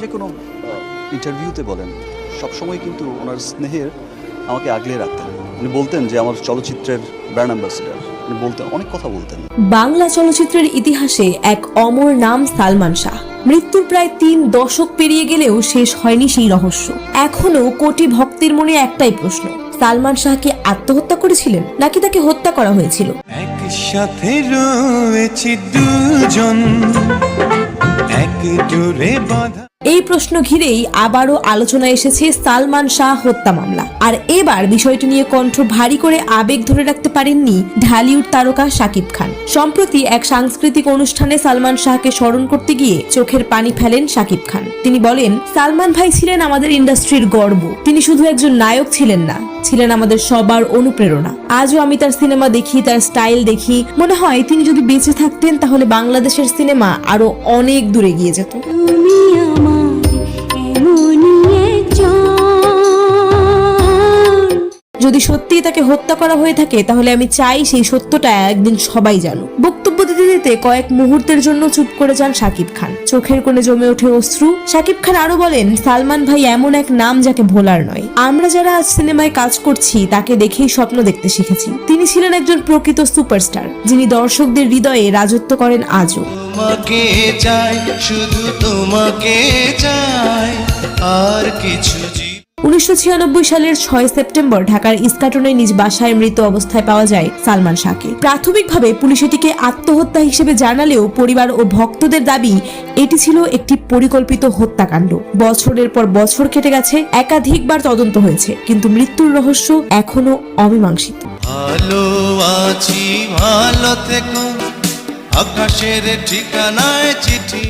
যে কোনো ইন্টারভিউতে বলেন সবসময় কিন্তু ওনার স্নেহের আমাকে আগলে রাখতেন। উনি বলতেন যে আমার চলচ্চিত্রের ব্র্যান্ড অ্যাম্বাসেডর, উনি বলতেন অনেক কথা বলতেন। বাংলা চলচ্চিত্রের ইতিহাসে এক অমর নাম সালমান শাহ। মৃত্যুর প্রায় 3 দশক পেরিয়ে গেলেও শেষ হয়নি সেই রহস্য। এখনো কোটি ভক্তের মনে একটাই প্রশ্ন, সালমান শাহ কি আত্মহত্যা করেছিলেন নাকি তাকে হত্যা করা হয়েছিল? একসাথে রয়েছি দুজন, এক জোরে বাঁধা। এই প্রশ্ন ঘিরেই আবারও আলোচনায় এসেছে সালমান শাহ হত্যা মামলা। আর এবার বিষয়টি নিয়ে কণ্ঠ ভারী করে আবেগ ধরে রাখতে পারেননি ঢালিউড তারকা শাকিব খান। সম্প্রতি এক সাংস্কৃতিক অনুষ্ঠানে সালমান শাহকে স্মরণ করতে গিয়ে চোখের পানি ফেলেন শাকিব খান। তিনি বলেন, সালমান ভাই ছিলেন আমাদের ইন্ডাস্ট্রির গর্ব। তিনি শুধু একজন নায়ক ছিলেন না, ছিলেন আমাদের সবার অনুপ্রেরণা। আজও আমি তার সিনেমা দেখি, তার স্টাইল দেখি, মনে হয় তিনি যদি বেঁচে থাকতেন তাহলে বাংলাদেশের সিনেমা আরো অনেক দূরে এগিয়ে যেত। যদি সত্যিই তাকে হত্যা করা হয়ে থাকে তাহলে আমি চাই সেই সত্যটা একদিন সবাই জানুক। বক্তব্য দিতে দিতে কয়েক মুহূর্তের জন্য চুপ করে যান শাকিব খান। চোখের কোণে জমে ওঠে অশ্রু। শাকিব খান আরো বলেন, সালমান ভাই এমন এক নাম যাকে ভোলার নয়। আমরা যারা আজ সিনেমায় কাজ করছি তাকে দেখেই স্বপ্ন দেখতে শিখেছি। তিনি ছিলেন একজন প্রকৃত সুপারস্টার, যিনি দর্শকদের হৃদয়ে রাজত্ব করেন আজও। তোমাকে চাই, শুধু তোমাকে চাই, আর কিছু 1996 সালের 6 সেপ্টেম্বর ঢাকার ইস্কাটনে নিজ বাসায় মৃত অবস্থায় পাওয়া যায় সালমান শাহকে। প্রাথমিকভাবে পুলিশ এটিকে আত্মহত্যা হিসেবে জানালেও পরিবার ও ভক্তদের দাবি এটি ছিল একটি পরিকল্পিত হত্যাকাণ্ড। বছরের পর বছর কেটে গেছে, একাধিকবার তদন্ত হয়েছে, কিন্তু মৃত্যুর রহস্য এখনো অমীমাংসিত। ভালো আছি, ভালো থেকো, আকাশের ঠিকানায় চিঠি।